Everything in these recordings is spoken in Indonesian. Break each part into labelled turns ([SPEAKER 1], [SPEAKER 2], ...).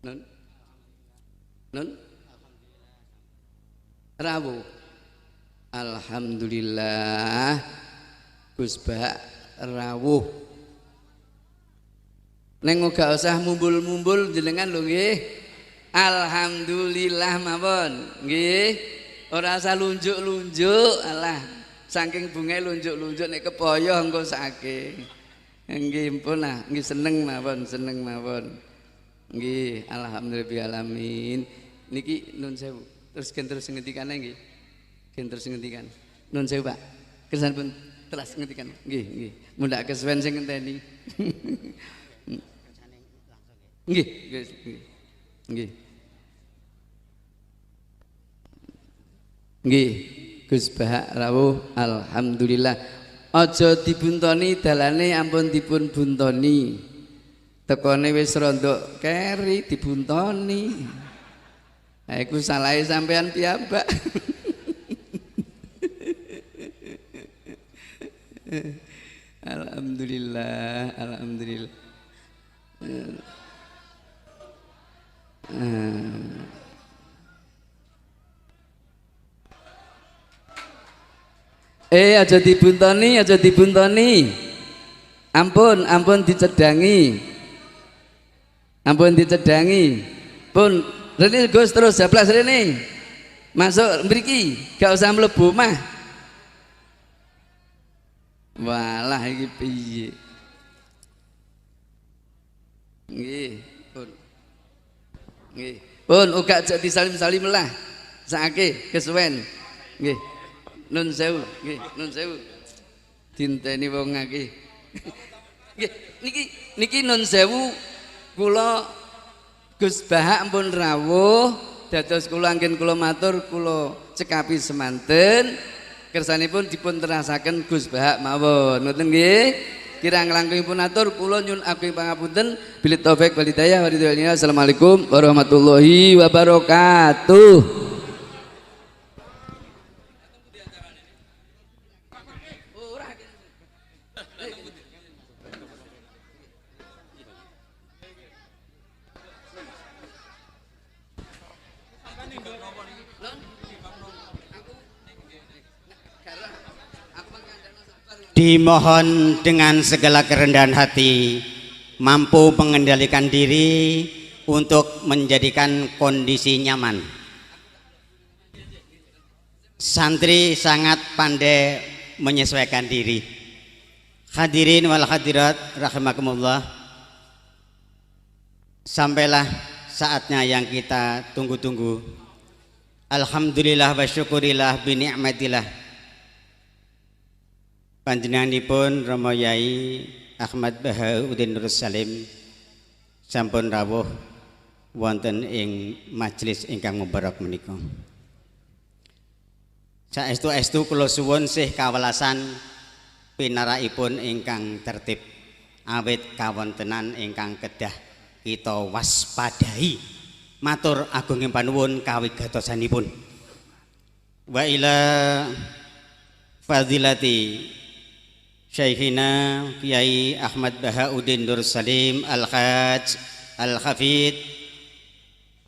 [SPEAKER 1] Nun, nun, rawuh. Alhamdulillah, Gus Bak rawuh. Neng gak usah mumbul-mumbul jenengan lho nggih. Alhamdulillah mawon, nggih. Ora usah lunjuk-lunjuk, alah. Saking bunga lunjuk-lunjuk nek kepoyo engko saking. Nggih pun lah, nggih seneng mawon, seneng mawon. Nggih, alhamdulillah alamin. Niki nun sewu. Terus ngendikane nggih. Terus ngendikan. Nun sewu, Pak. Kersanipun terus ngendikan. Nggih, nggih. Mundak kesuwen sing ngenteni. Nggih, nggih. Nggih. Nggih, Gus Bahak rawuh alhamdulillah. Aja dibuntoni dalane ampun dipun buntoni. Tekone wis rondok keri dibuntoni. Ha iku salahe sampean piyambak. Alhamdulillah, alhamdulillah. Aja dibuntoni, aja dibuntoni. Ampun, ampun dicedangi. Ampun dicedangi. Pun rene Gus terus jablas rene. Masuk mriki, gak usah mlebu mah. Walah iki piye? Nggih, pun. Nggih. Pun uga aja disalim-salim lah. Sakake kesuwen. Nggih. Nun sewu, nggih, nun sewu. Dinteni wong akeh. Nggih, niki nun sewu kula Gus Bahak ampun rawuh dados kula anggen kula matur kula cekapi semanten kersanipun dipun terasaken Gus Bahak mawon. Ngoten nggih. Kirang langkungipun atur kula nyun ageng pangapunten bilih taufik wal hidayah wa ridwanillah. Assalamualaikum warahmatullahi wabarakatuh.
[SPEAKER 2] Dimohon dengan segala kerendahan hati mampu mengendalikan diri untuk menjadikan kondisi nyaman. Santri sangat pandai menyesuaikan diri. Hadirin wal hadirat rahimakumullah. Sampailah saatnya yang kita tunggu-tunggu. Alhamdulillah wa syukurillah bi ni'matillah. Panjenenganipun Rama Yai Ahmad Bahauddin Nur Salim sampun rawuh wonten ing majelis ingkang mubarak menika. Saestu-estu kula suwun sih kawelasan pinaraipun ingkang tertib awit kawontenan ingkang kedah kita waspadai. Matur agunging panuwun kawigatosanipun. Wa ila fadilati Syekhina Kiai Ahmad Bahauddin Nur Salim Al-Hajj Al-Hafid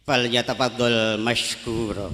[SPEAKER 2] fal yatafaddal mashkura.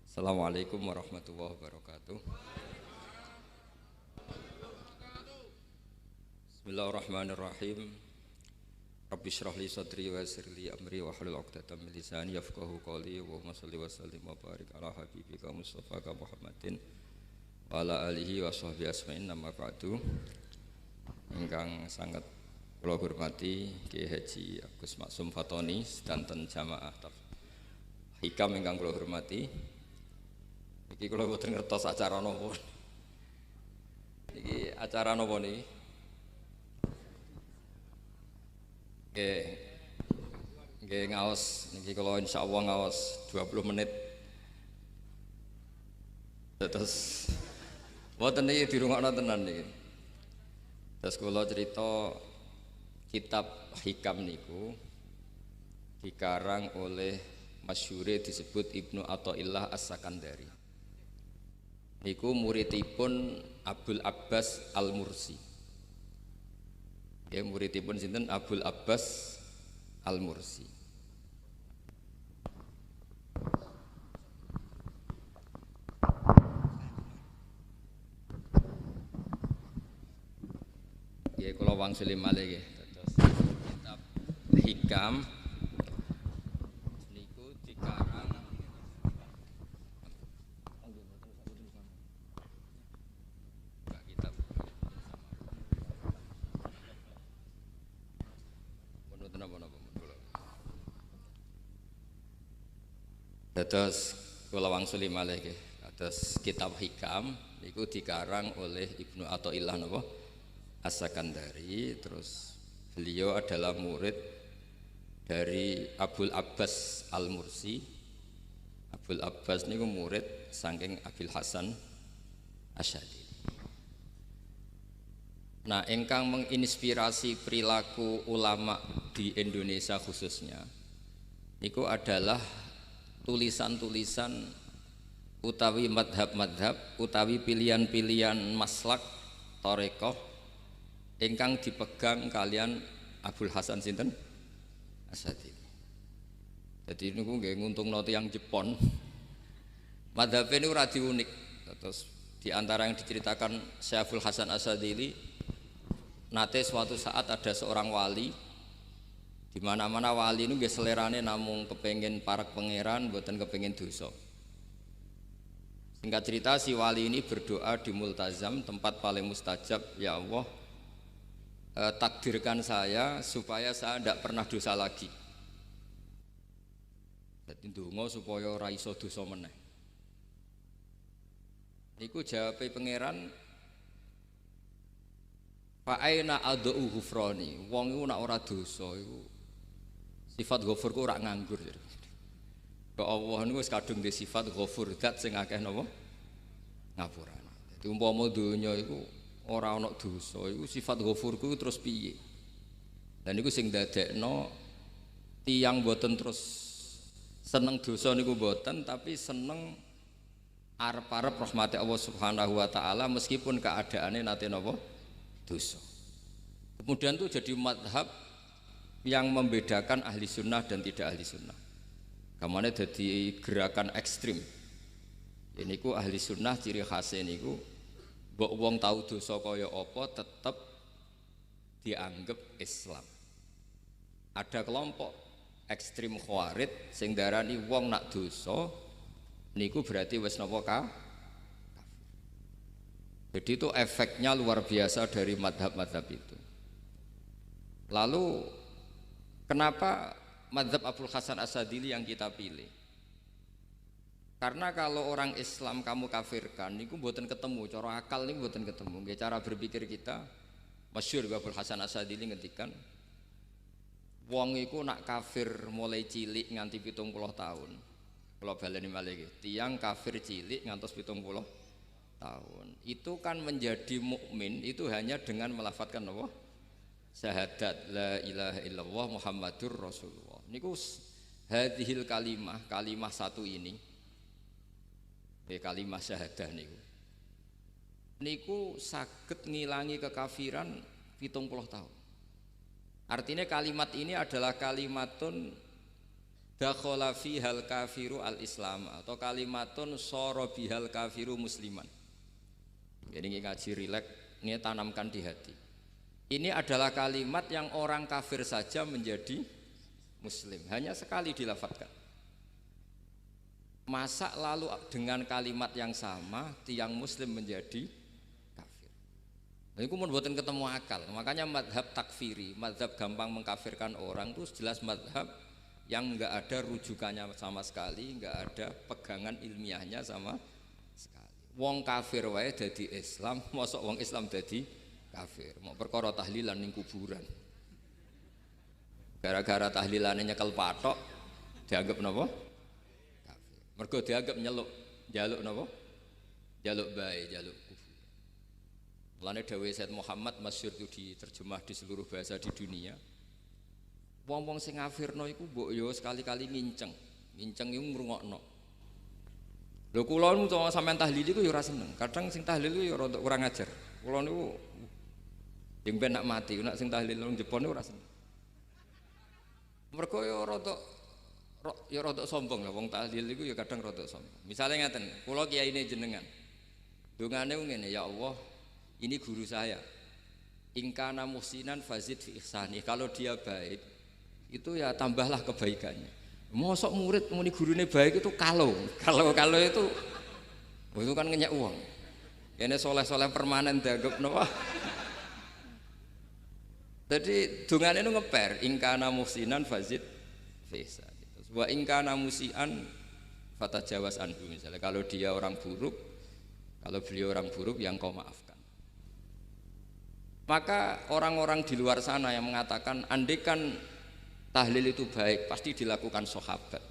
[SPEAKER 3] Assalamualaikum warahmatullahi wabarakatuh. Bismillahirrahmanirrahim. Rabbi shrah li sadri wa yassir li amri wa hlul 'uqdatam min lisani yafqahu qawli wa shalli wa sallim wa barik ala habibika Mustafa Muhammadin wa ala alihi wa sahbihi asma'in nama ba'du. Ingkang sangat kula hormati Kiai Haji Agus Maksum Fatoni sedanten jamaah hikam ingkang kula hormati. Iki kula boten ngertos acara napa. Iki acara napa niki? Nggih ngaos niki kula insyaallah ngaos 20 menit. Terus mboten niki dirungokno tenan niki. Terus kula cerita kitab hikam niku dikarang oleh masyhure disebut Ibnu Athaillah As-Sakandari. Niku muridipun Abul Abbas Al-Mursi. Ya muridipun sinten Abul Abbas Al-Mursi. Ya kula wangsuli malih nggih dados kitab hikam niku dikarang kitab menurut napa dados kula wangsuli malih nggih dados kitab hikam niku dikarang oleh Ibnu Athaillah napa As-Sakandari. Terus beliau adalah murid dari Abul Abbas Al-Mursi. Abul Abbas niku murid saking Abil Hasan Asy'ari. Nah, ingkang menginspirasi perilaku ulama di Indonesia khususnya niku adalah tulisan-tulisan utawi madhab-madhab utawi pilihan-pilihan maslak thariqah ingkang dipegang kalian Abul Hasan sinten Asy'ari. Jadi niku nggih nguntungno tiyang Jepon. Madhabe niku ora diunik. Terus di antara yang diceritakan Syekh Abul Hasan Asy'ari, nate suatu saat ada seorang wali, di mana-mana wali niku nggih selerane namung kepengin parek pangeran, mboten kepengin dosa. Singkat cerita si wali ini berdoa di multazam, tempat paling mustajab, ya Allah, takdirkan saya supaya saya tidak pernah dosa lagi. Jadi ndonga supaya ora iso dosa meneh. Niku jawabe pangeran, fa aina ad'u ghufrani. Wong iku nek ora dosa iku sifat ghafur ku ora nganggur. Kok Allah niku wis kadung di sifat ghafur, zat sing akeh napa ngapurane. Dadi umpama donya iku ora ana dosa iku sifat ghafurku terus piye. Dan niku sing ndadekno tiyang boten terus seneng dosa niku boten, tapi seneng arep-arep rahmati Allah Subhanahu wa taala meskipun keadaane nate napa dosa. Kemudian itu jadi madhab yang membedakan ahli sunnah dan tidak ahli sunnah. Kamane dadi gerakan ekstrim. Ini ku ahli sunnah ciri khasnya niku mbok wong tahu dosa kaya apa tetep dianggap Islam. Ada kelompok ekstrim khawarij sing darani wong nak dosa niku berarti wis napa kafir. Jadi itu efeknya luar biasa dari madhab-madhab itu. Lalu kenapa madhab Abul Hasan Asy'ari yang kita pilih? Karena kalau orang Islam kamu kafirkan niku mboten ketemu, cara akal niku mboten ketemu. Nggih cara berpikir kita masyhur Abul Hasan Asy'ari ngendikan wong iku nak kafir mulai cilik nganti 70 tahun. Kula baleni malih nggih, tiyang kafir cilik ngantos 70 tahun. Itu kan menjadi mukmin itu hanya dengan melafadzkan apa? Syahadat la ilaha illallah Muhammadur Rasulullah. Niku hadhil kalimah satu ini. Kalimah syahadah niku saged ngilangi kekafiran 70 tahun. Artinya kalimat ini adalah kalimatun dakhala fihal kafiru al-islam atau kalimatun sara bihal kafiru musliman. Jadi ngaji rileks, ini tanamkan di hati. Ini adalah kalimat yang orang kafir saja menjadi muslim, hanya sekali dilafadzkan. Masa lalu dengan kalimat yang sama tiang muslim menjadi kafir. Nah, itu pun buatan ketemu akal. Makanya madhab takfiri, madhab gampang mengkafirkan orang itu jelas madhab yang enggak ada rujukannya sama sekali, enggak ada pegangan ilmiahnya sama sekali. Wong kafir wae dadi Islam, mosok wong Islam dadi kafir. Mau perkara tahlilan ning kuburan. Gara-gara tahlilane nyekel patok dianggap napa? Kafir. Mergo dianggap njaluk napa? Njaluk bae, njaluk kufur. Mulane dawuh Said Muhammad masyhur itu diterjemah di seluruh bahasa di dunia. Wong-wong sing ngafirno iku mbok yo sekali-kali nginceng. Nginceng iku ngrungokno. Lho kula nu sampean tahlil iku yo ora seneng. Kadang sing tahlil iku yo rada kurang ajar. Kula niku yang ben nak mati, nak sing tahlil nang Jepun ora seneng. Mergo yo rada sombong lah wong tahlil iku yo kadang rada sombong. Misale ngaten, kula kiyaine jenengan. Dongane ngene, ya Allah, ini guru saya. Ingkana muhsinan fazid fi ihsani. Kalau dia baik, itu ya tambahlah kebaikannya. Mosok murid muni gurune baik itu kalau itu kan ngenyak uang. Ini soleh-soleh permanen dianggap napa? Jadi dongane itu ngeper ingkana muhsinan fazid fisa. Wa ingkana musian fatajawas anhu. Misalnya kalau dia orang buruk, kalau beliau orang buruk yang kau maafkan. Maka orang-orang di luar sana yang mengatakan andekan tahlil itu baik pasti dilakukan sahabat.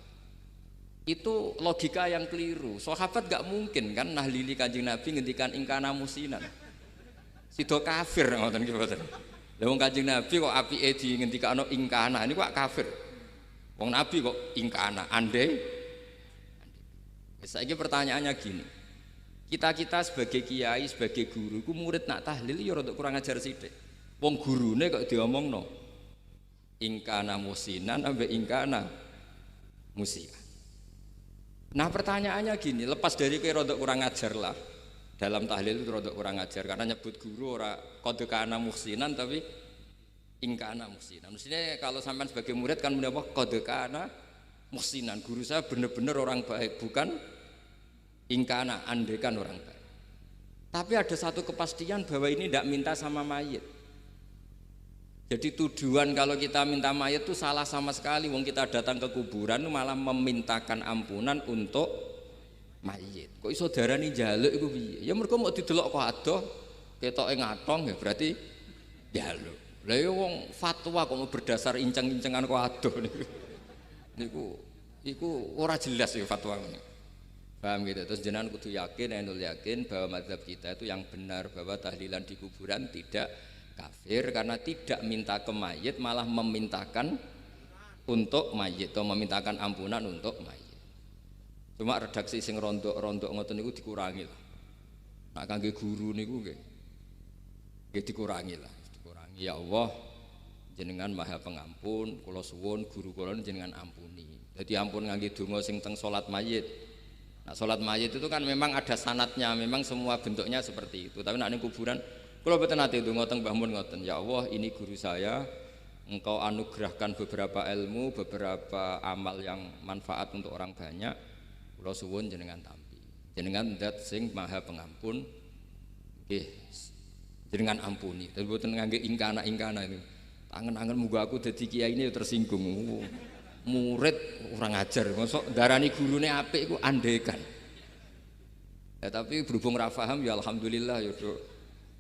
[SPEAKER 3] Itu logika yang keliru. Sahabat gak mungkin kan nahlili Kanjeng Nabi ngendikan ingkana musinan. Sido kafir ngoten ki mboten. Lah wong Kanjeng Nabi kok apike di ngendikano ingkana ini kok kafir. Wong Nabi kok ingkana andai. Saiki pertanyaannya gini. Kita sebagai kiai, sebagai guru, ku murid nak tahlil ya rada kurang ajar sithik. Wong gurune kok diomongno ingkana musinan ambek ingkana musia. Nah pertanyaannya gini, lepas dari ke rada kurang ajar lah. Dalam tahlil itu rada kurang ajar karena nyebut guru ora qad kana musinan tapi ingkana musinan. Mestinya kalau sampean sebagai murid kan menapa qad kana musinan. Guru saya benar-benar orang baik, bukan ingkana andekan orang baik. Tapi ada satu kepastian bahwa ini tidak minta sama mayit. Jadi tujuan kalau kita minta mayit itu salah sama sekali. Wong kita datang ke kuburan malah memintakan ampunan untuk mayit. Kok iso darani njaluk iku piye? Ya mergo mau didelok kok adoh, ketoke ngatong ya berarti njaluk. Lah ya wong fatwa kok mau berdasar inceng-incengan kok adoh niku. Iku ora jelas ya fatwa ini. Paham gitu. Terus jenengan kudu yakin, enul yakin bahwa mazhab kita itu yang benar bahwa tahlilan di kuburan tidak kafir karena tidak minta ke mayit malah memintakan untuk mayit atau memintakan ampunan untuk mayit. Cuma redaksi sing rondok-rondok ngoten niku dikurangi lah. Nak kangge guru niku nggih dikurangi lah, dikurangi. Ya Allah, jenengan Maha Pengampun, kula suwun guru kula jenengan ampuni. Jadi ampun ngangge donga sing teng salat mayit. Nah, salat mayit itu kan memang ada sanatnya, memang semua bentuknya seperti itu. Tapi nak ning kuburan kula boten nate donga teng Mbah Mun ngoten. Ya Allah, ini guru saya, Engkau anugerahkan beberapa ilmu, beberapa amal yang manfaat untuk orang banyak. Kula suwun jenengan tampi. Jenengan zat sing Maha Pengampun. Nggih. Jenengan ampuni. Tapi boten ngangge ingkana-ingkana itu. Angen-angen muga aku dadi kiai ini tersinggung. Murid orang ajar, mosok darani gurune apik iku andekan. Ya tapi berhubung ra paham ya alhamdulillah ya Dok.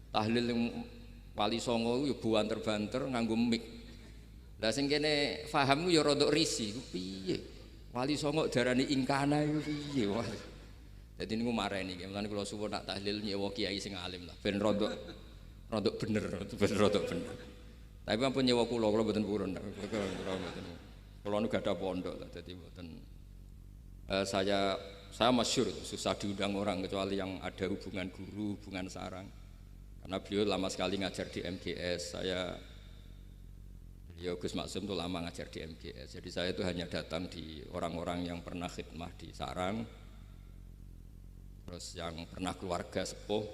[SPEAKER 3] Tahlil yang Wali Songo ya banter-banter nganggo mic. Lah sing kene paham ku ya rada risi, ku piye? Wali Songo darani ingkana iku piye? Wah. Dadi niku mareni, mulane kula suwun nak tahlil nyewa kiai sing alim lah ben rada bener, ben rada bener. Tapi ampun nyewa kula mboten purun. Kalau nu gak ada pondok, jadi buatan saya masyhur susah diundang orang kecuali yang ada hubungan guru, hubungan sarang. Karena beliau lama sekali ngajar di MGS, saya Beliau Gus Maksum itu lama ngajar di MGS. Jadi saya itu hanya datang di orang-orang yang pernah khidmah di sarang, terus yang pernah keluarga sepuh.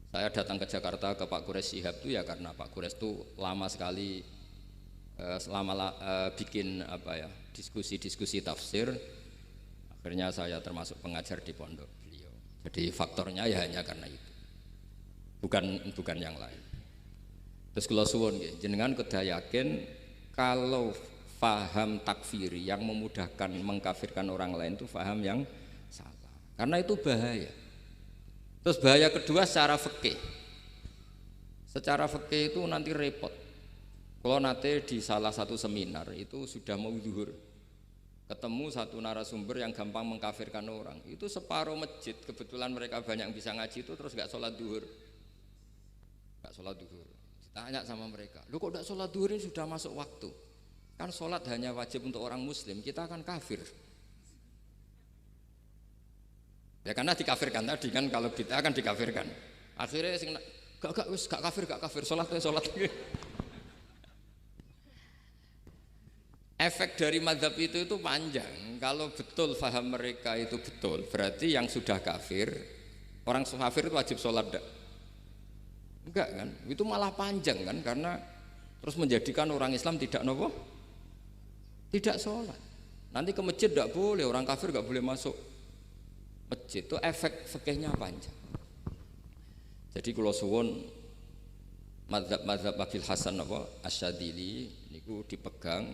[SPEAKER 3] Saya datang ke Jakarta ke Pak Quraisy Shihab itu ya karena Pak Quraisy itu lama sekali bikin diskusi-diskusi tafsir. Akhirnya saya termasuk pengajar di pondok beliau. Jadi faktornya ya hanya karena itu, bukan yang lain. Terus kula suwun nggih, jenengan kedah yakin kalau faham takfiri yang memudahkan mengkafirkan orang lain itu faham yang salah. Karena itu bahaya. Terus bahaya kedua secara fikih. Secara fikih itu nanti repot. Kalau nanti di salah satu seminar itu sudah mau zuhur, ketemu satu narasumber yang gampang mengkafirkan orang. Itu separuh masjid, kebetulan mereka banyak yang bisa ngaji itu terus nggak sholat zuhur. Nggak sholat zuhur. Tanya sama mereka, lu kok tidak sholat duhur ini sudah masuk waktu? Kan sholat hanya wajib untuk orang muslim, kita akan kafir. Ya karena dikafirkan tadi kan, kalau kita akan dikafirkan. Akhirnya gak kafir, sholat. Efek dari mazhab itu panjang. Kalau betul faham mereka itu betul, berarti yang sudah kafir, orang kafir itu wajib sholat enggak? Enggak kan, itu malah panjang kan, karena terus menjadikan orang Islam tidak tidak sholat. Nanti ke masjid tidak boleh, orang kafir nggak boleh masuk masjid. Itu efek fikihnya panjang. Jadi kalau suwon mazhab Abil Hasan Asyadzili niku dipegang.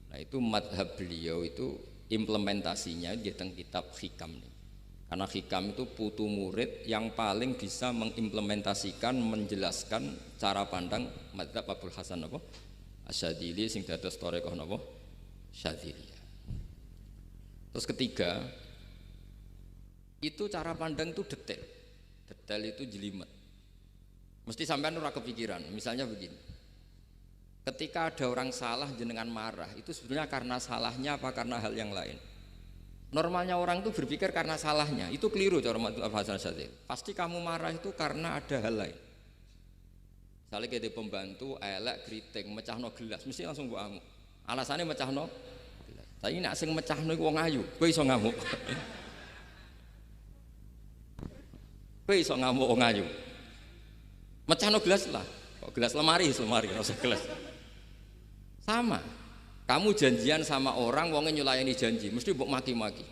[SPEAKER 3] Nah itu mazhab beliau itu implementasinya di teng kitab Hikam nih. Karena Hikam itu putu murid yang paling bisa mengimplementasikan, menjelaskan cara pandang mazhab Abul Hasan Asyadzili sing dados thariqah Syadziliyah. Terus ketiga, itu cara pandang itu detail. Detail itu jelimet. Mesti sampean ora kepikiran. Misalnya begini. Ketika ada orang salah jenengan marah, itu sebenarnya karena salahnya apa karena hal yang lain? Normalnya orang itu berpikir karena salahnya, itu keliru cara Abul Hasan Asyadzili. Pasti kamu marah itu karena ada hal lain. Misalnya kayak pembantu, elek, keriting, mecahno gelas, mesti langsung mbok amuk. Alasannya mecahno gelas. Tapi nek sing mecahno iku wong ayu, kowe iso ngamuk. Kowe iso ngamuk wong ayu. Mecahno gelas lah. Kok gelas lemari, ora usah gelas. Sama. Kamu janjian sama orang, wongnya nyulayani janji, mesti mbok maki-maki.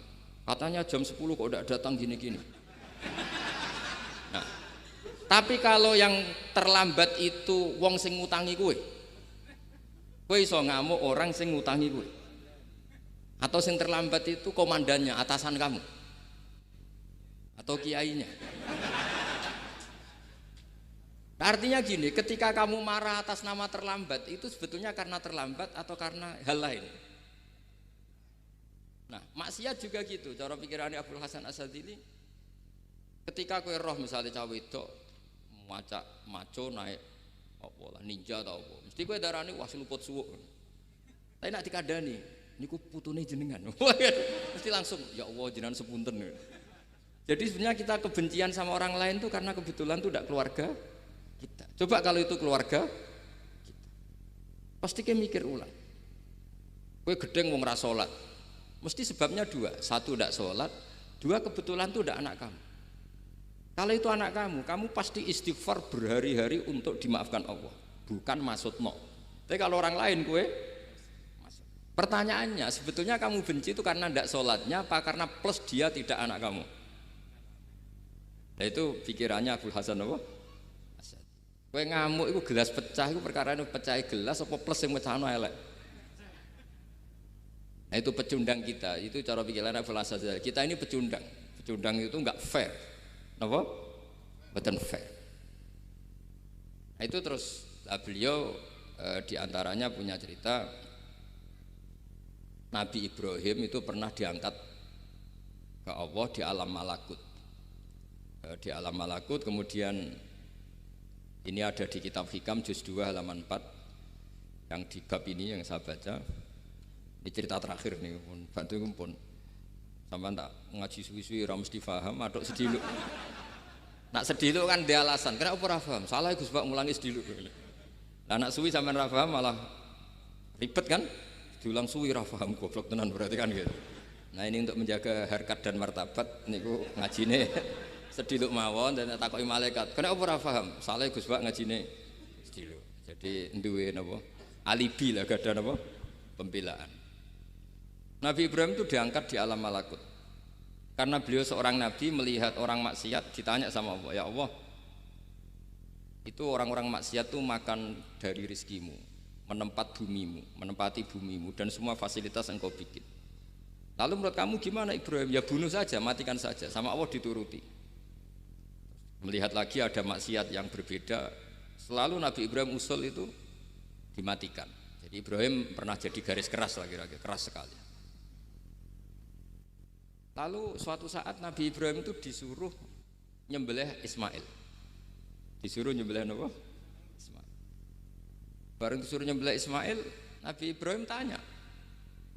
[SPEAKER 3] Katanya jam 10 kok udah datang gini-gini. Nah, tapi kalau yang terlambat itu wong sing ngutangi kowe iso ngamuk orang sing ngutangi kowe. Atau sing terlambat itu komandannya, atasan kamu. Atau kiainya. Artinya gini, ketika kamu marah atas nama terlambat itu sebetulnya karena terlambat atau karena hal lain. Nah, maksiat juga gitu. Cara pikirannya Abul Hasan Asyadzili, ketika kowe roh misalnya cawe itu macak maco naik apa lah ninja atau apa, mesti kowe darani wah seluput suwuk. Tapi nak dikandani, niku putune jenengan. Mesti langsung ya Allah jenengan sepunten. Jadi sebenarnya kita kebencian sama orang lain tuh karena kebetulan tuh tidak keluarga kita. Coba kalau itu keluarga kita, pasti kayak mikir ulang. Kue gedeng wong ra salat, mesti sebabnya dua. Satu tidak sholat, dua kebetulan itu tidak anak kamu. Kalau itu anak kamu pasti istighfar berhari-hari untuk dimaafkan Allah, bukan maksud no. Tapi kalau orang lain kue, pertanyaannya sebetulnya kamu benci itu karena tidak sholatnya, apa karena plus dia tidak anak kamu? Nah itu pikirannya Abul Hasan Kowe ngamuk itu gelas pecah itu perkara itu pecah gelas apa plus yang mecahno elek. Nah itu pecundang kita, itu cara pikiran Abul Hasan. Kita ini pecundang. Pecundang itu enggak fair. Napa? Mboten fair. Nah itu terus beliau diantaranya punya cerita Nabi Ibrahim itu pernah diangkat ke Allah di alam malakut. Di alam malakut kemudian ini ada di kitab Hikam juz 2 halaman 4 yang di bab ini yang saya baca. Ini cerita terakhir nih, bantu pun sampai tak ngaji suwi-suwi ora mesti paham, aduk sediluk. Nak sediluk kan dia alasan, kenapa ora paham? Salah Gus Pak mulangi sediluk. Lah anak suwi sampean ra paham malah ribet kan? Diulang suwi ra paham goblok tenan berarti kan gitu. Nah ini untuk menjaga harkat dan martabat niku ngajine sediluk mawon dan takoki malaikat. Kenapa ora paham? Saleh Gus Bak ngajine sediluk. Jadi duwe napa? Alibi lah gadah napa? Pembelaan. Nabi Ibrahim itu diangkat di alam malakut. Karena beliau seorang nabi melihat orang maksiat ditanya sama Allah, ya Allah, itu orang-orang maksiat tuh makan dari rizkimu, menempati bumimu dan semua fasilitas engkau bikin. Lalu menurut kamu gimana Ibrahim? Ya bunuh saja, matikan saja. Sama Allah dituruti. Melihat lagi ada maksiat yang berbeda, selalu Nabi Ibrahim usul itu dimatikan. Jadi Ibrahim pernah jadi garis keras lagi, keras sekali. Lalu suatu saat Nabi Ibrahim itu disuruh nyembelih Ismail. Disuruh nyembelih apa? Ismail. Bareng disuruh nyembelih Ismail, Nabi Ibrahim tanya,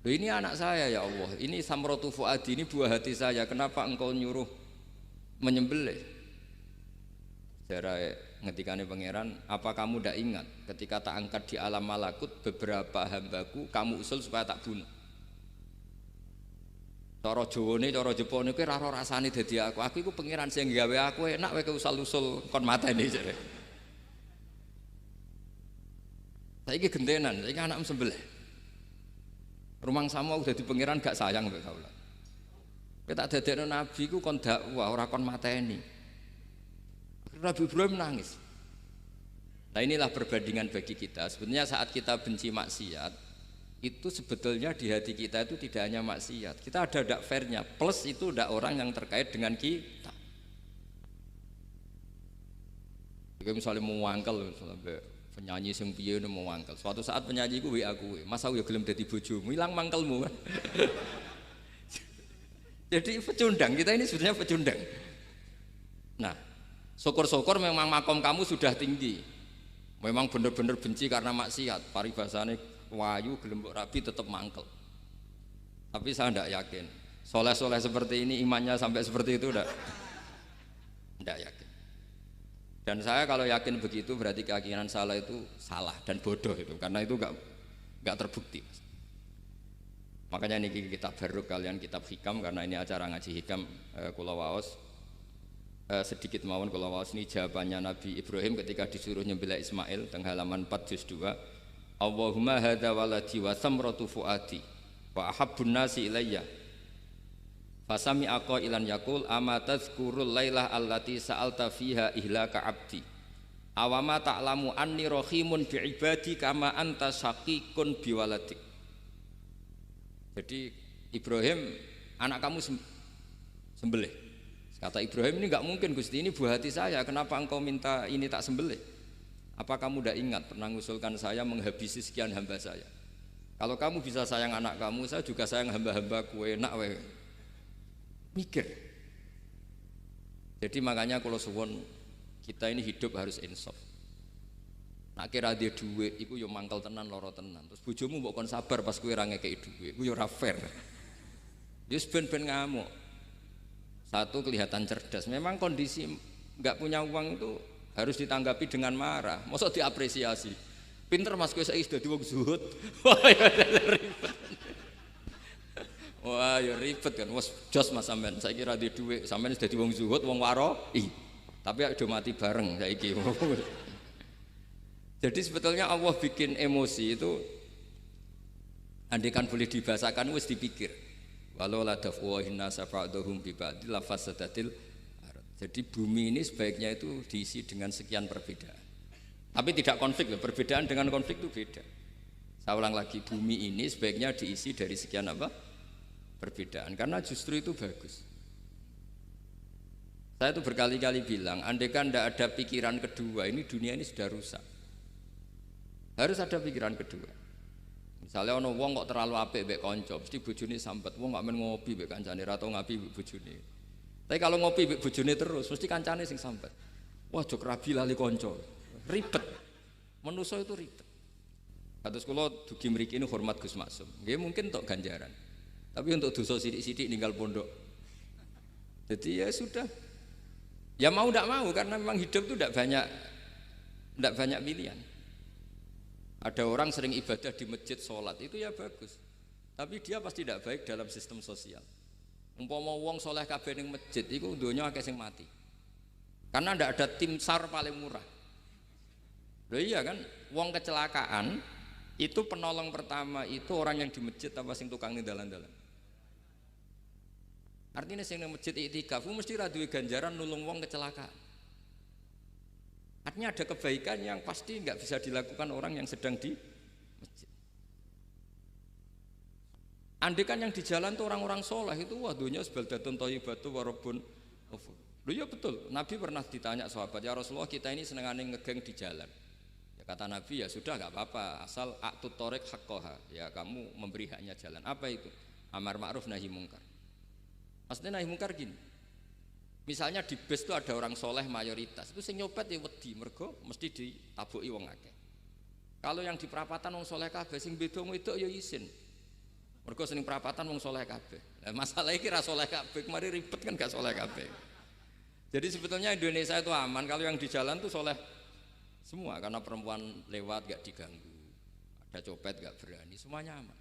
[SPEAKER 3] loh ini anak saya ya Allah, ini samratu fuadi, ini buah hati saya, kenapa engkau nyuruh menyembelih? Sejarah ngetikane pangeran, apa kamu tidak ingat ketika tak angkat di alam malakut beberapa hambaku kamu usul supaya tak bunuh? Cara Jawane, cara Jepone kowe ora rasane dadi aku. Aku iku pangeran sing gawe aku enak wae usul-usul kon mateni jare. Saiki gentenan, saiki anakmu sembelih. Rumangsamu dadi pangeran gak sayang mbek kawula. Kowe tak dadekno nabi ku kon dakwah ora kon mateni. Nabi Ibrahim nangis. Nah inilah perbandingan bagi kita. Sebenarnya saat kita benci maksiat, itu sebetulnya di hati kita itu tidak hanya maksiat, kita ada dak fairnya, plus itu ada orang yang terkait dengan kita. Jika misalnya mau wangkel, misalnya penyanyi sing piye mau wangkel, suatu saat penyanyi ku WA aku, Mas aku ya gelem dadi bojomu, ilang mangkelmu kan. Jadi pecundang, kita ini sebenarnya pecundang. Nah, syukur-syukur memang makom kamu sudah tinggi, memang benar-benar benci karena maksiat, paribasane wayu gelem rabi tetap mangkel. Tapi saya tidak yakin soleh-soleh seperti ini imannya sampai seperti itu tidak yakin. Dan saya kalau yakin begitu berarti keyakinan salah itu salah dan bodoh itu, karena itu nggak terbukti. Makanya ini kitab baru kalian kitab hikam, karena ini acara ngaji hikam kula waos sedikit mawon kula waos ini jawabannya Nabi Ibrahim ketika disuruh nyembelih Ismail teng halaman 4 juz 2. Allahumma hadza waladi wa samratu fuadi wa ahabbun nasi ilayya fasami aqa ilan yaqul ama tazkurul lailah allati sa'alta fiha ihlaka abdi awama ta'lamu anni rahimun bi ibadi kama anta syaqiqun bi waladik. Jadi Ibrahim, anak kamu sembelih. Kata Ibrahim, ini enggak mungkin Gusti, ini buah hati saya, kenapa engkau minta ini tak sembelih? Apa kamu tidak ingat pernah mengusulkan saya menghabisi sekian hamba saya? Kalau kamu bisa sayang anak kamu, saya juga sayang hamba-hambaku, enak we. Mikir. Jadi makanya kalau suwon kita ini hidup harus insaf. Nak kira dia duit, iku yo mangkel tenan, loro tenan. Terus bojomu mbok kon sabar pas kowe ra ngekeki duit, iku yo ora fair. Dia ben-ben ngamuk. Satu kelihatan cerdas. Memang kondisi nggak punya uang itu harus ditanggapi dengan marah, masa diapresiasi. Pinter mas kowe saiki dadi wong zuhud. Wah ya ribet. Wah ya ribet kan. Wes jos mas sampean saiki ra duwe dhuwit, sampean wis dadi wong zuhud, wong waro. Tapi do mati bareng saiki. Jadi sebetulnya Allah bikin emosi itu andikan boleh dibahasakan wis dipikir. Walau la dafwahin nasa fa'dhum bi ba'd la fasadatil. Jadi bumi ini sebaiknya itu diisi dengan sekian perbedaan. Tapi tidak konflik, perbedaan dengan konflik itu beda. Saya ulang lagi, bumi ini sebaiknya diisi dari sekian apa? Perbedaan, karena justru itu bagus. Saya itu berkali-kali bilang, andaikan tidak ada pikiran kedua, ini dunia ini sudah rusak. Harus ada pikiran kedua. Misalnya ono wong kok terlalu apik mbek kanca, mesti bojone sambat, wong gak men ngopi mbek kancane, ra tau ngapi mbek bojone. Tapi kalau ngopi mbek bojone terus, mesti kancane sing sambat. Wah, jok rabi lali kanca. Ribet. Manusa itu ribet. Kados kula dugi mriki ini hormat Gus Maksum. Nggih mungkin tok ganjaran. Tapi untuk dosa sithik-sithik ninggal pondok. Jadi ya sudah. Ya mau ndak mau karena memang hidup itu ndak banyak pilihan. Ada orang sering ibadah di masjid sholat itu ya bagus, tapi dia pasti tidak baik dalam sistem sosial. Umpama wong soleh kabeh ning masjid iku donya akeh sing mati. Karena tidak ada tim SAR paling murah. Loh iya kan, wong kecelakaan itu penolong pertama itu orang yang di masjid apa sing tukang ning dalan-dalan. Artinya sing ning masjid iktikaf mesti ra duwe ganjaran nulung wong kecelakaan. Artinya ada kebaikan yang pasti nggak bisa dilakukan orang yang sedang di masjid. Andai kan yang di jalan tuh orang-orang soleh itu wah dunya sebaldatun thayyibatu wa rabbun ghafur. Loh ya betul, Nabi pernah ditanya sahabat, ya Rasulullah kita ini senengane ngegeng di jalan. Ya kata Nabi ya sudah nggak apa-apa, asal a'tut thoriq haqqaha, ya kamu memberi haknya jalan. Apa itu? Amar ma'ruf nahi mungkar. Maksudnya nahi mungkar gini. Misalnya di bus itu ada orang soleh mayoritas, itu sing nyopet ya wedi mergo mesti ditabuki wong akeh. Kalau yang di perapatan wong soleh kabeh sing beda wedok ya isin. Mergo sing perapatan wong soleh kabeh. Lah masalah iki ra soleh kabeh, kemari ribet kan gak soleh kabeh. Jadi sebetulnya Indonesia itu aman kalau yang di jalan tuh soleh semua karena perempuan lewat gak diganggu. Ada copet gak berani, semuanya aman.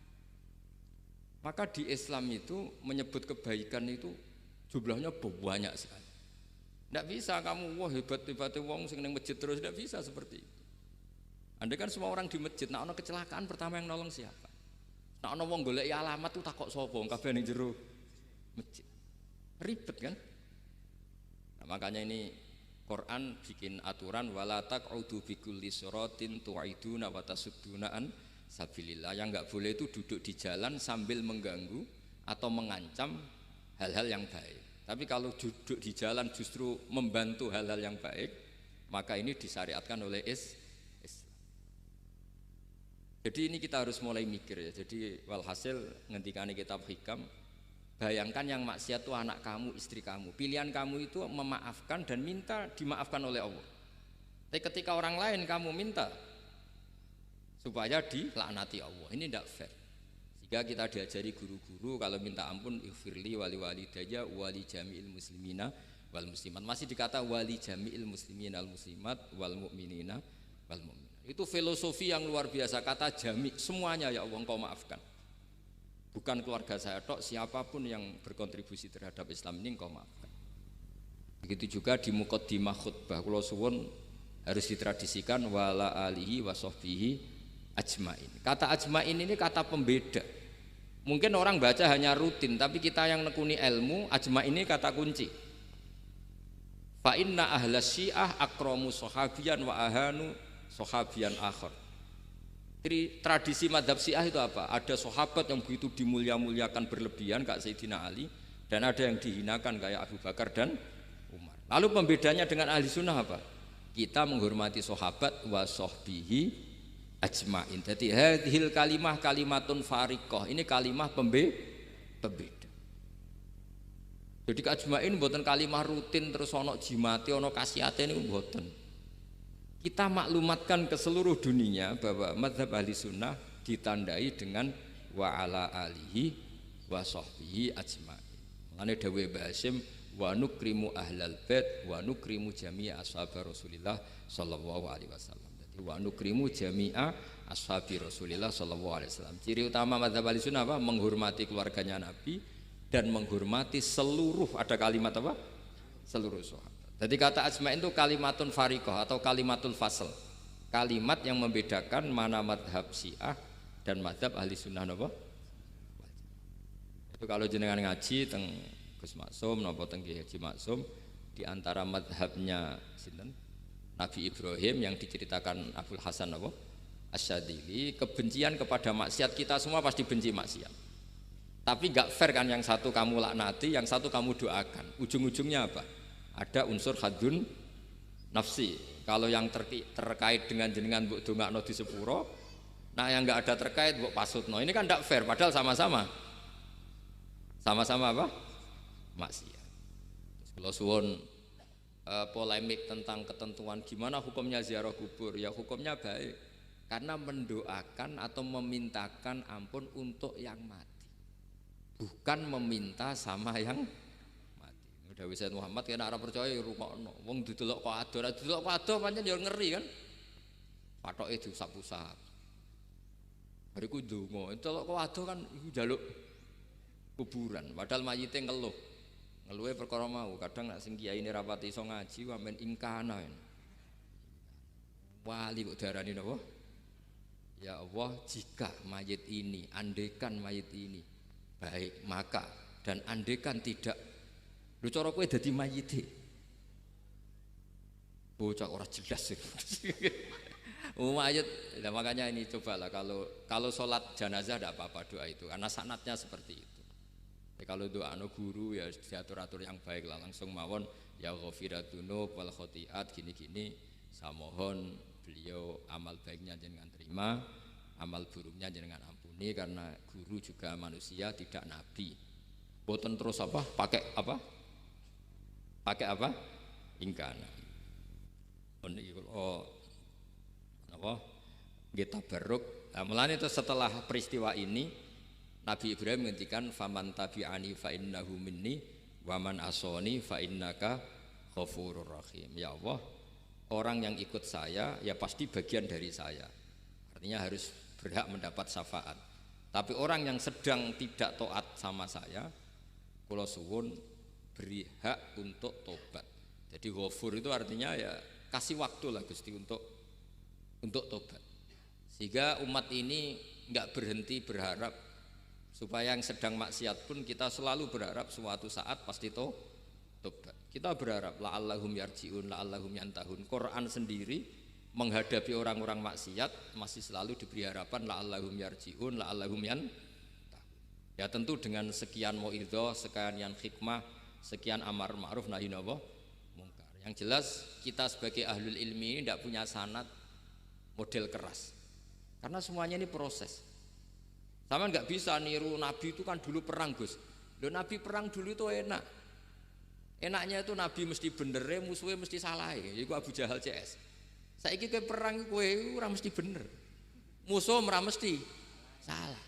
[SPEAKER 3] Maka di Islam itu menyebut kebaikan itu jumlahnya banyak sekali. Tidak bisa kamu wah hebat-hebatnya wong sing ning masjid terus, tidak bisa seperti itu. Andai kan semua orang di masjid, nah ono kecelakaan pertama yang nolong siapa? Nah ono wong goleki alamat tuh takok sapa wong kabeh ning jero masjid. Ribet kan? Nah, makanya ini Quran bikin aturan wala taq'udu bikulli siratin tu'iduna wa tasudduna an sabilillah. Yang enggak boleh itu duduk di jalan sambil mengganggu atau mengancam hal-hal yang baik. Tapi kalau duduk di jalan justru membantu hal-hal yang baik, maka ini disyariatkan oleh Islam. Jadi ini kita harus mulai mikir ya. Jadi walhasil ngendikane kitab hikam, bayangkan yang maksiat itu anak kamu, istri kamu. Pilihan kamu itu memaafkan dan minta dimaafkan oleh Allah. Tapi ketika orang lain kamu minta supaya dilaknati Allah, ini tidak fair. Jika kita diajari guru-guru kalau minta ampun ighfirli wali walidayya wali jami'il muslimina wal muslimat. Masih dikata wali jami'il muslimina wal muslimat wal mu'minina wal mu'minat. Itu filosofi yang luar biasa, kata jami' semuanya ya Allah engkau maafkan. Bukan keluarga saya tok, siapapun yang berkontribusi terhadap Islam ini engkau maafkan. Begitu juga di muqaddimah khutbah kula suwun harus ditradisikan wala alihi wa sahbihi ajmain. Kata ajmain ini kata pembeda. Mungkin orang baca hanya rutin, tapi kita yang nekuni ilmu, ajmain ini kata kunci. Fa inna ahlas syiah akramu sahabiyan wa ahanu sahabiyan akhar. Tradisi madhab syiah itu apa? Ada sahabat yang begitu dimulia-muliakan berlebihan kayak Sayyidina Ali, dan ada yang dihinakan kayak Abu Bakar dan Umar. Lalu pembedanya dengan ahli sunnah apa? Kita menghormati sahabat wa sahbihi ajmain. Jadi hadhil kalimah kalimatun fariqah. Ini kalimah pembeda. Jadi ajmain mboten kalimah rutin terus ono jimate ono kasiate niku mboten. Kita maklumatkan ke seluruh dunia bahwa mazhab ahli sunnah ditandai dengan wa ala alihi wa sahbihi ajmain. Mulane dawuh Mbah Hasyim wa nukrimu ahlal bait wa nukrimu jami'a ashab Rasulillah sallallahu alaihi wasallam. Wa nukrimu jami'a ashabi Rasulillah sallallahu alaihi wasallam. Ciri utama mazhab Ahlussunnah apa? Menghormati keluarganya Nabi dan menghormati seluruh, ada kalimat apa? Seluruh sahabat. Jadi kata ajma'in itu kalimatun fariqah atau kalimatul fasl. Kalimat yang membedakan mana mazhab Syiah dan mazhab Ahlussunnah apa? Itu kalau jenengan ngaji teng Gus Maksum napa teng Haji Maksum di antara mazhabnya sinten? Nabi Ibrahim yang diceritakan Abul Hasan apa? Asyadili, kebencian kepada maksiat kita semua pasti benci maksiat. Tapi gak fair kan, yang satu kamu laknati, yang satu kamu doakan. Ujung-ujungnya apa? Ada unsur hadun nafsi. Kalau yang terkait dengan jenengan mbok dongakno di sepuro, nah yang gak ada terkait mbok pasutno. Ini kan gak fair, padahal sama-sama apa? Maksiat. Terus kalau suwun polemik tentang ketentuan gimana hukumnya ziarah kubur, ya hukumnya baik karena mendoakan atau memintakan ampun untuk yang mati, bukan meminta sama yang mati. Udah Sayyid Muhammad kena arah percaya rungokno wong didelok kok ado, didelok kok ado pancen ya ngeri kan, patoke diusap-usap Bariku ndonga, celok kok adoh kan iku njaluk kuburan, padahal mayite ngeluh. Ngeluhe perkara mau, kadang nek sing kiyaine rapati iso ngaji wamen ingkana. Wali kok diarani napa? Ya Allah, jika mayit ini, andekan mayit ini baik, maka dan andekan tidak, lu cara kowe dadi mayite. Bocah ora jelas sih. Mayit, nah makanya ini cobalah kalau sholat jenazah tidak apa-apa doa itu, karena sanatnya seperti itu. Ya, kalau doa guru ya diatur-atur yang baik lah, langsung mawon ya ghafiratunu wal khotiat gini-gini. Saya mohon beliau amal baiknya jangan terima, amal buruknya jangan ampuni, karena guru juga manusia tidak nabi. Boten terus apa? Pakai apa? Ingkana. Oh, apa? Kita beruk. Nah, mulane itu setelah peristiwa ini Nabi Ibrahim menghentikan faman tabi'ani fa innahu minni wa man asoni fa innaka ghafurur rahim. Ya Allah, orang yang ikut saya ya pasti bagian dari saya. Artinya harus berhak mendapat syafaat. Tapi orang yang sedang tidak taat sama saya, kula suwun beri hak untuk tobat. Jadi ghafur itu artinya ya kasih waktu lah Gusti untuk tobat. Sehingga umat ini enggak berhenti berharap supaya yang sedang maksiat pun kita selalu berharap suatu saat pasti tobat. Kita berharap la'allahum yarji'un, la'allahum yantahun. Quran sendiri menghadapi orang-orang maksiat masih selalu diberi harapan la'allahum yarji'un, la'allahum yantahun. Ya tentu dengan sekian mauidhah, sekian hikmah, sekian amar ma'ruf nahi mungkar. Yang jelas kita sebagai ahlul ilmi ini tidak punya sanad model keras. Karena semuanya ini proses. Sama nggak bisa niru Nabi itu kan dulu perang Gus. Loh Nabi perang dulu itu enak. Enaknya itu Nabi mesti bener, musuhnya mesti salah. Iku Abu Jahal CS. Saiki kowe perang kowe ora mesti bener. Musuh ora mesti salah.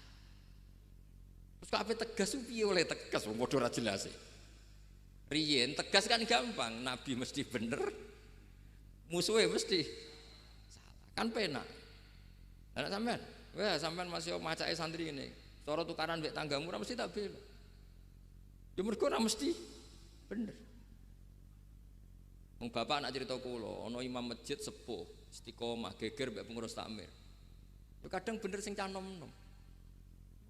[SPEAKER 3] Terus kabeh tegas piye oleh tegas wong padha ora jelas. Riyen tegas kan gampang, Nabi mesti bener, musuhnya mesti salah. Kan penak. Anak sampean, wah sampean masih macake santri ini. Cara tukaran mbek tanggamu ora mesti tak bela. Ya mergo ora mesti bener. Wong bapak anak cerita kula, ana imam masjid sepuh, istiqomah geger mbek pengurus takmir. Ya kadang bener sing canom-nom.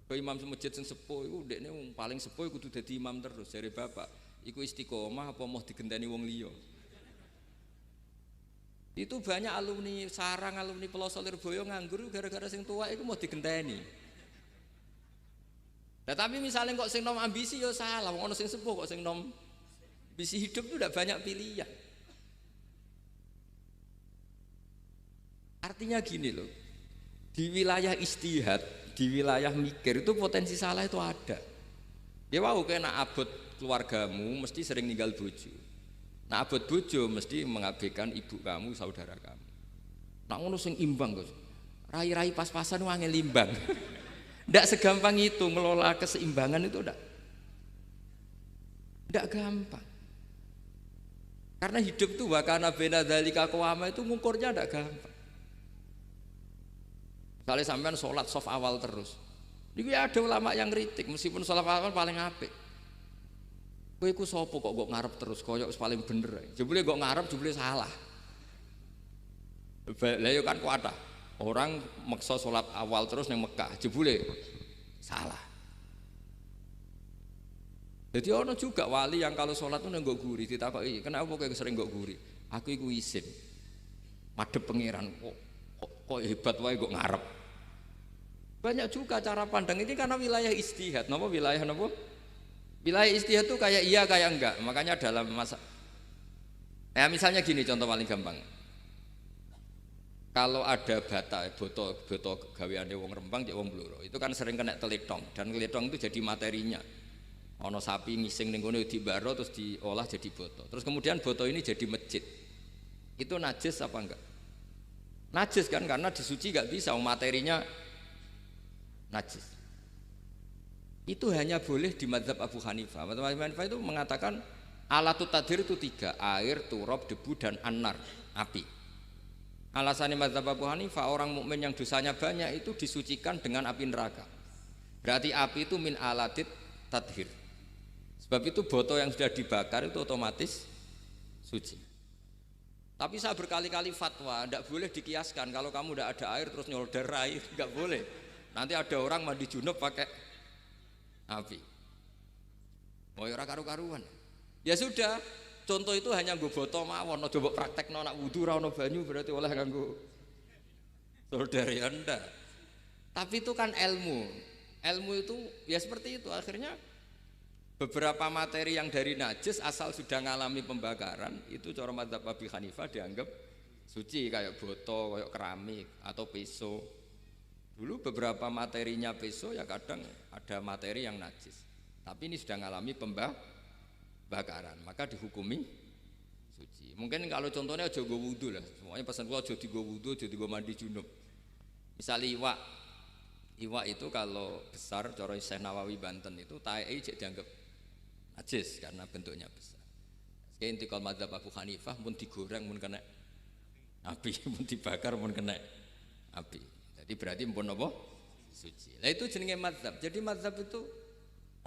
[SPEAKER 3] Kaya imam masjid sing sepuh iku ndekne wong paling sepuh kudu dadi imam terus jare bapak. Iku istiqomah apa mau digenteni wong liya. Itu banyak alumni sarang, alumni Pelosok Lirboyo nganggur gara-gara sing tua itu mau digenteni. Nah, tapi misalnya kok sing nom ambisi ya salah, wong ono sing sepuh kok sing nom ambisi hidup itu udah banyak pilihan. Artinya gini loh, di wilayah istihad, di wilayah mikir itu potensi salah itu ada. Dia wau kena abot keluargamu mesti sering ninggal bojo. Nah abot bojo mesti mengabaikan ibu kamu, saudara kamu. Nak ngono sing imbang Gus. Rai-rai pas-pasan wangel imbang. Ndak segampang itu ngelola keseimbangan itu ndak gampang. Karena hidup itu wakana bena dzalika qawama itu ngukurnya ndak gampang. Misalnya sampean sholat soft awal terus. Ini ada ulama yang kritik meskipun sholat awal paling apik. Kowe iku sapa kok ngarep terus koyok paling bener. Jebule kok ngarep jebule salah. Lah yo kan kuat ah. Orang maksa sholat awal terus nang Mekah, jebule salah. Jadi ono juga wali yang kalau sholat tuh nang nggo guri ditakoki, "Kenapa kowe sering nggo guri?" Aku iku isin. Madhep pangeran kok hebat wae kok ngarep. Banyak juga cara pandang ini karena wilayah istihad. Napa wilayah napa? Wilayah istihad itu kayak iya kayak enggak. Makanya dalam masa misalnya gini contoh paling gampang. Kalau ada boto gaweane wong Rembang cek wong Blora, itu kan sering kena teletong dan teletong itu jadi materinya. Ono sapi ngising ning kono dibaro terus diolah jadi boto. Terus kemudian boto ini jadi masjid. Itu najis apa enggak? Najis kan karena disuci enggak bisa, materinya najis. Itu hanya boleh di mazhab Abu Hanifah. Abu Hanifah itu mengatakan alatut tadhir itu 3, air, turab, debu dan anar, api. Alasannya mazhab Abu Hanifah, orang mukmin yang dosanya banyak itu disucikan dengan api neraka. Berarti api itu min alatit tathir. Sebab itu botol yang sudah dibakar itu otomatis suci. Tapi saya berkali-kali fatwa, tidak boleh dikiaskan. Kalau kamu tidak ada air terus nyolder air, nggak boleh. Nanti ada orang mandi junub pakai api. Mau ora karu-karuan. Ya sudah, contoh itu hanya nggo botol mawon, coba praktekno nak wudu ra ono banyu berarti oleh nganggo solder ya ndak. Tapi itu kan ilmu. Ilmu itu ya seperti itu. Akhirnya beberapa materi yang dari najis asal sudah ngalami pembakaran itu cara mazhab Abi Hanifah dianggap suci, kayak botol, kayak keramik atau peso. Dulu beberapa materinya peso ya kadang ada materi yang najis. Tapi ini sudah ngalami pembakaran, maka dihukumi suci. Mungkin kalau contohnya aja go wudu lah. Semuanya pesan gua aja digo wudu, aja digo mandi junub. Misalnya iwak itu kalau besar cara Syekh Nawawi Banten itu tae cek dianggap najis karena bentuknya besar. Kayak intikal mazhab Abu Hanifah pun digoreng pun kena api, pun dibakar pun kena api. Jadi berarti pun apa? Suci. Nah itu jenenge mazhab. Jadi mazhab itu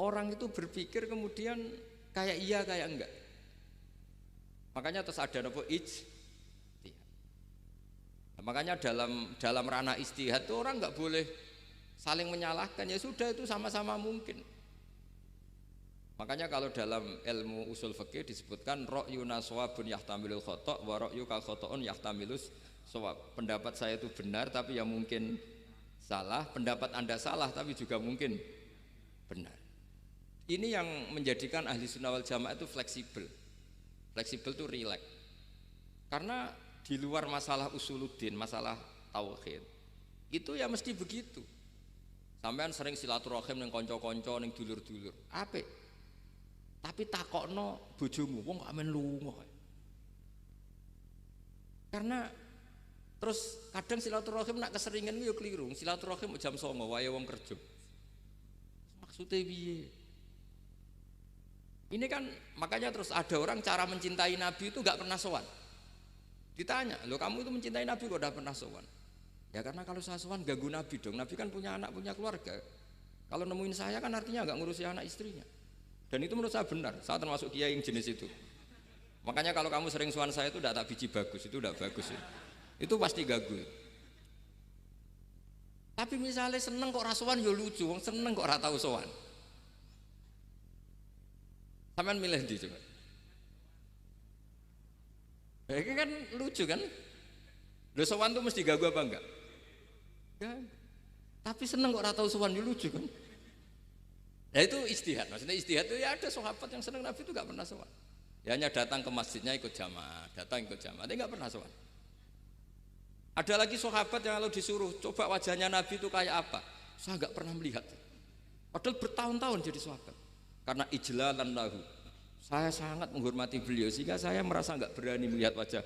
[SPEAKER 3] orang itu berpikir kemudian kayak iya kayak enggak. Makanya terus ada apa ijtihad. Nah, makanya dalam ranah ijtihad itu orang enggak boleh saling menyalahkan, ya sudah itu sama-sama mungkin. Makanya kalau dalam ilmu usul fikih disebutkan ra'yuna shawabun yahtamilul khata' wa ra'yuka khata'un yahtamilus shawab. Pendapat saya itu benar tapi ya mungkin salah, pendapat Anda salah tapi juga mungkin benar. Ini yang menjadikan ahli sunnah wal jamaah itu fleksibel. Fleksibel itu rileks. Karena di luar masalah usuluddin, masalah tauhid, itu ya mesti begitu. Sampean sering silaturahim ning kanca-kanca ning dulur-dulur. Apik. Tapi takokno bojomu, wong kok amen lunga. Karena terus kadang silaturahim nak keseringan yo keliru. Silaturahim jam 09.00 wae wong kerja. Maksudnya piye? Ini kan makanya terus ada orang cara mencintai Nabi itu gak pernah sowan. Ditanya, "Loh kamu itu mencintai Nabi kok udah pernah sowan?" Ya karena kalau saya sowan ganggu Nabi dong. Nabi kan punya anak, punya keluarga. Kalau nemuin saya kan artinya gak ngurusi anak istrinya. Dan itu menurut saya benar. Saya termasuk kiai yang jenis itu. Makanya kalau kamu sering sowan saya itu udah tak biji bagus, itu udah bagus ya. Itu pasti ganggu. Tapi misalnya seneng kok rasuan ya lucu, wong seneng kok ora tau sowan. Sampean milih ndi coba? Ini kan lucu kan? Lho sowan tuh mesti ganggu apa enggak? Enggak. Tapi seneng kok ora tau sowan ya lucu kan? Nah itu ijtihad. Maksudnya ijtihad itu ya ada sahabat yang seneng Nabi itu enggak pernah sowan. Ya hanya datang ke masjidnya ikut jamaah, datang ikut jamaah, tapi enggak pernah sowan. Ada lagi sahabat yang kalau disuruh coba wajahnya Nabi itu kayak apa, saya enggak pernah melihat. Padahal bertahun-tahun jadi sahabat. Karena ijlalan lahu, saya sangat menghormati beliau sehingga saya merasa enggak berani melihat wajah.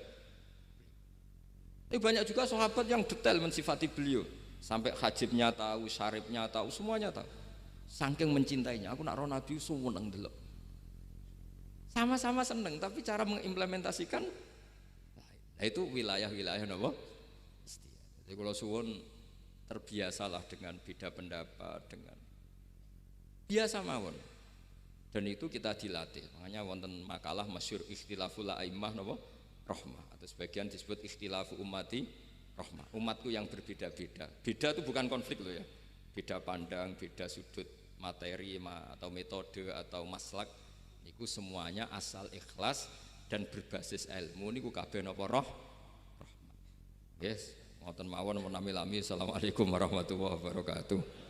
[SPEAKER 3] Ini banyak juga sahabat yang detail mensifati beliau, sampai hajibnya tahu, syaribnya tahu, semuanya tahu. Saking mencintainya, aku nak roh Nabi seneng delok. Sama-sama seneng, tapi cara mengimplementasikan, nah itu wilayah-wilayah napa? Jadi kalau suwun terbiasalah dengan beda pendapat, dengan biasa mawon. Dan itu kita dilatih. Makanya wonten makalah masyhur ikhtilaful a'immah napa? Rahmah. Atau sebagian disebut ikhtilafu ummati rahmah. Umatku yang berbeda-beda. Beda itu bukan konflik loh ya. Beda pandang, beda sudut materi atau metode atau maslak. Niku semuanya asal ikhlas dan berbasis ilmu niku kabeh napa rahmah. Yes, ngoten mawon menami-lami. Assalamualaikum warahmatullahi wabarakatuh.